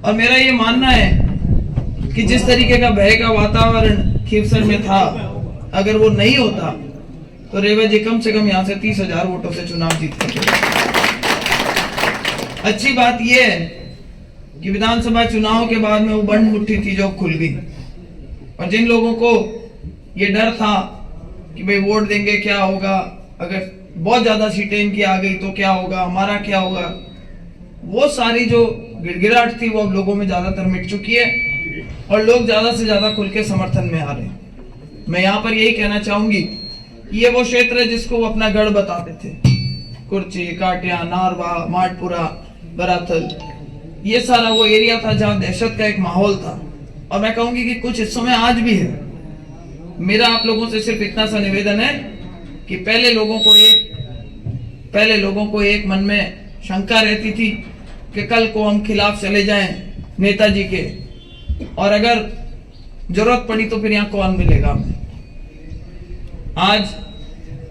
और मेरा ये मानना है कि जिस तरीके का भय का वातावरण खीवसर में था, अगर वो नहीं होता तो रेवा जी कम से कम यहाँ से 30,000 वोटों से चुनाव जीतते थे। अच्छी बात यह है कि विधानसभा चुनाव के बाद में वो बंद मुट्ठी थी जो खुल गई, और जिन लोगों को ये डर था कि भाई वोट देंगे क्या होगा, अगर बहुत ज्यादा सीटें इनकी आ गई तो क्या होगा, हमारा क्या होगा, वो सारी जो गिड़गिड़ाहट थी वो अब लोगों में ज्यादातर मिट चुकी है और लोग ज्यादा से ज्यादा खुल के समर्थन में आ रहे हैं। मैं यहाँ पर यही कहना चाहूंगी, ये वो क्षेत्र है जिसको वो अपना गढ़ बताते थे, कुर्ची, काटिया, नारवा, माटपुरा, बराथल, ये सारा वो एरिया था जहाँ दहशत का एक माहौल था। और मैं कहूंगी कि कुछ हिस्सों में आज भी है। मेरा आप लोगों से सिर्फ इतना सा निवेदन है कि पहले लोगों को एक मन में शंका रहती थी कि कल को हम खिलाफ चले जाएं नेताजी के, और अगर जरूरत पड़ी तो फिर यहाँ कौन मिलेगा हमें। आज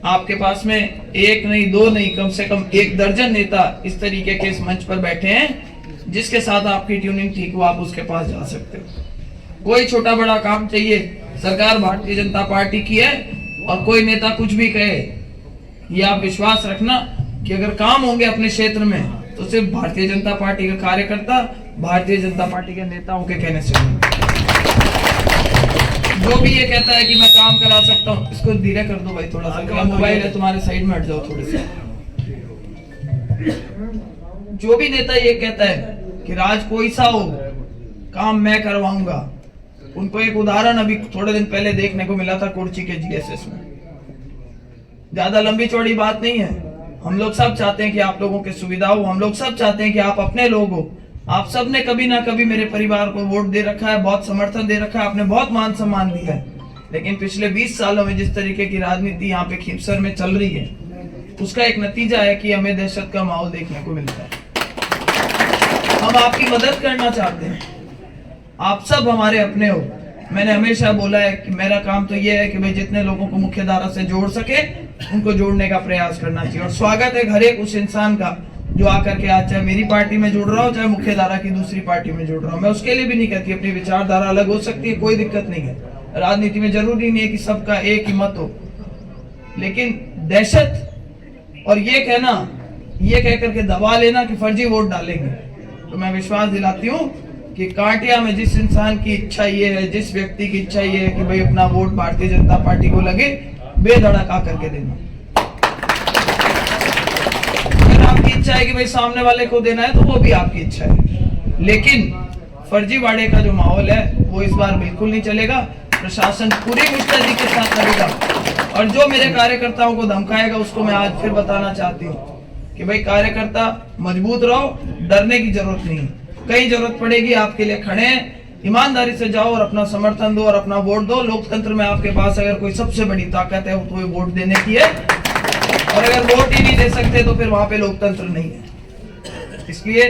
आपके पास में एक नहीं, दो नहीं, कम से कम 1 दर्जन नेता इस तरीके के इस मंच पर बैठे हैं जिसके साथ आपकी ट्यूनिंग ठीक हो, आप उसके पास जा सकते हो। कोई छोटा बड़ा काम चाहिए, सरकार भारतीय जनता पार्टी की है, और कोई नेता कुछ भी कहे, ये आप विश्वास रखना कि अगर काम होंगे अपने क्षेत्र में तो सिर्फ भारतीय जनता पार्टी का कार्यकर्ता, भारतीय जनता पार्टी के नेताओं के कहने से। जो भी ये कहता है कि मैं काम करा सकता हूँ, इसको धीरे कर दो भाई थोड़ा सा, मोबाइल है तुम्हारे साइड में, हट जाओ थोड़े से। जो भी नेता ये कहता है कि राज कोई सा हो, काम मैं करवाऊंगा, उनको एक उदाहरण अभी थोड़े दिन पहले देखने को मिला था कुर्ची के जीएसएस में। ज्यादा लंबी चौड़ी बात नहीं है, हम लोग सब चाहते हैं कि आप लोगों की सुविधा हो, हम लोग सब चाहते हैं कि आप अपने लोग हो। आप सब ने कभी ना कभी मेरे परिवार को वोट दे रखा है, बहुत समर्थन दे रखा है, आपने बहुत मान सम्मान दिया है, लेकिन पिछले 20 सालों में जिस तरीके की राजनीति यहाँ पे खीवसर में चल रही है, उसका एक नतीजा है कि हमें दहशत का माहौल देखने को मिलता है। हम आपकी मदद करना चाहते हैं, आप सब हमारे अपने हो। मैंने हमेशा बोला है कि मेरा काम तो ये है कि भाई जितने लोगों को मुख्य धारा से जोड़ सके उनको जोड़ने का प्रयास करना चाहिए। और स्वागत है हर एक उस इंसान का जो आकर के आज चाहे मेरी पार्टी में जुड़ रहा हो, चाहे मुख्य धारा की दूसरी पार्टी में जुड़ रहा हो। मैं उसके लिए भी नहीं कहती, अपनी विचारधारा अलग हो सकती है, कोई दिक्कत नहीं है। राजनीति में जरूरी नहीं है कि सबका एक ही मत हो, लेकिन दहशत और ये कह करके दबा लेना कि फर्जी वोट डालेंगे, तो मैं विश्वास दिलाती हूँ कि काटिया में जिस इंसान की इच्छा ये है, जिस व्यक्ति की इच्छा ये है कि भाई अपना वोट भारतीय जनता पार्टी को लगे, बेधड़क आकर के देना। अगर आपकी इच्छा है कि भाई सामने वाले को देना है तो वो भी आपकी इच्छा है, लेकिन फर्जीवाड़े का जो माहौल है वो इस बार बिल्कुल नहीं चलेगा। प्रशासन पूरी मुस्तैदी के साथ करेगा, और जो मेरे कार्यकर्ताओं को धमकाएगा उसको मैं आज फिर बताना चाहती हूँ कि भाई कार्यकर्ता मजबूत रहो, डरने की जरूरत नहीं है। कहीं जरूरत पड़ेगी आपके लिए खड़े हैं, ईमानदारी से जाओ और अपना समर्थन दो और अपना वोट दो। लोकतंत्र में आपके पास अगर कोई सबसे बड़ी ताकत है तो वोट देने की है, और अगर वोट ही नहीं दे सकते तो फिर वहां पे लोकतंत्र नहीं है। इसलिए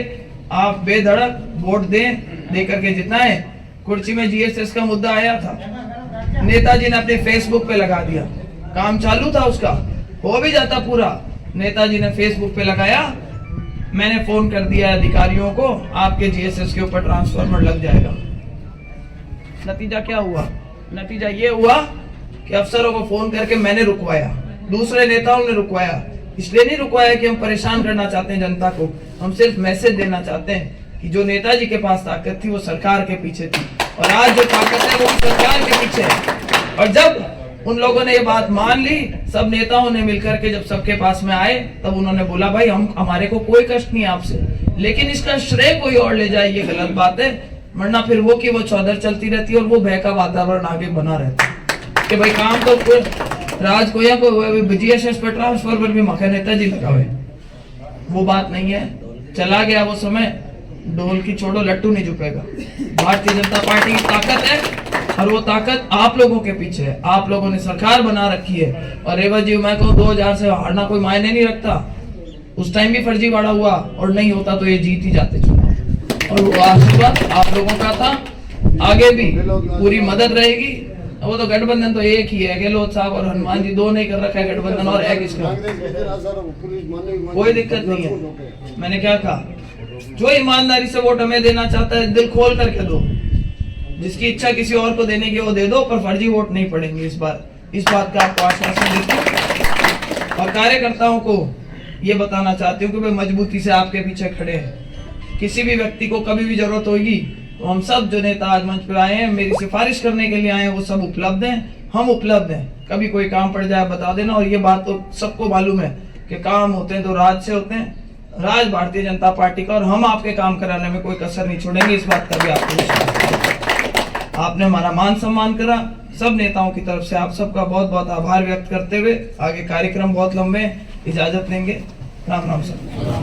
आप बेधड़क वोट दे करके जिताएं। कुर्ची में जीएसएस का मुद्दा आया था, नेताजी ने अपने फेसबुक पे लगा दिया, काम चालू था उसका, हो भी जाता पूरा, नेताजी ने फेसबुक पे लगाया, मैंने फोन कर दिया अधिकारियों को, आपके जीएसएस के ऊपर ट्रांसफार्मर लग जाएगा। नतीजा क्या हुआ? नतीजा ये हुआ कि अफसरों को फोन करके मैंने रुकवाया, दूसरे नेताओं ने रुकवाया। इसलिए नहीं रुकवाया कि हम परेशान करना चाहते हैं जनता को, हम सिर्फ मैसेज देना चाहते हैं कि जो नेताजी के पास ताकत थी वो सरकार के पीछे थी, और आज जो ताकत है वो सरकार के पीछे है। और जब उन लोगों ने ये बात मान ली, सब नेताओं ने मिलकर के जब सबके पास में आए, तब उन्होंने बोला भाई हमारे को कोई कष्ट नहीं आपसे, लेकिन इसका श्रेय कोई और ले जाए ये गलत बात है, वरना फिर वो की वो चौधर चलती रहती है और वो भय का वातावरण आगे बना रहता है कि भाई काम तो राज कोया को जीएसएस पर ट्रांसफर पर भी मखा नेताजी लगावे। वो बात नहीं है, चला गया वो समय, ढोल की छोड़ो लट्टू नहीं झुकेगा। भारतीय जनता पार्टी की ताकत है, और वो ताकत आप लोगों के पीछे है। आप लोगों ने सरकार बना रखी है, और रेवा जी मैं कहूँ 2000 से हारना कोई मायने नहीं रखता। उस टाइम भी फर्जीवाड़ा हुआ, और नहीं होता तो ये जीत ही जाते चुनाव, और वो आशीर्वाद आप लोगों का था, आगे भी पूरी मदद रहेगी। वो तो गठबंधन तो एक ही है, गहलोत साहब और हनुमान जी दो नहीं कर रखा है गठबंधन, और है किसका, कोई दिक्कत नहीं है। मैंने क्या कहा, जो ईमानदारी से वोट हमें देना चाहता है दिल खोल करके दो, जिसकी इच्छा किसी और को देने की वो दे दो, पर फर्जी वोट नहीं पड़ेंगे इस बार। इस बात का आपको आश्वासन देता हूँ और कार्यकर्ताओं को ये बताना चाहती हूँ कि वे मजबूती से आपके पीछे खड़े हैं। किसी भी व्यक्ति को कभी भी जरूरत होगी तो हम सब जो नेता आज मंच पे आए हैं, मेरी सिफारिश करने के लिए आए हैं, वो सब उपलब्ध हैं, हम उपलब्ध हैं। कभी कोई काम पड़ जाए बता देना। और ये बात तो सबको मालूम है कि काम होते हैं तो राज से होते हैं, राज भारतीय जनता पार्टी का, और हम आपके काम कराने में कोई कसर नहीं छोड़ेंगे। इस बात का भी आपको विश्वास। आपने हमारा मान सम्मान करा, सब नेताओं की तरफ से आप सबका बहुत बहुत आभार व्यक्त करते हुए आगे कार्यक्रम बहुत लंबे, इजाजत लेंगे। राम राम सर।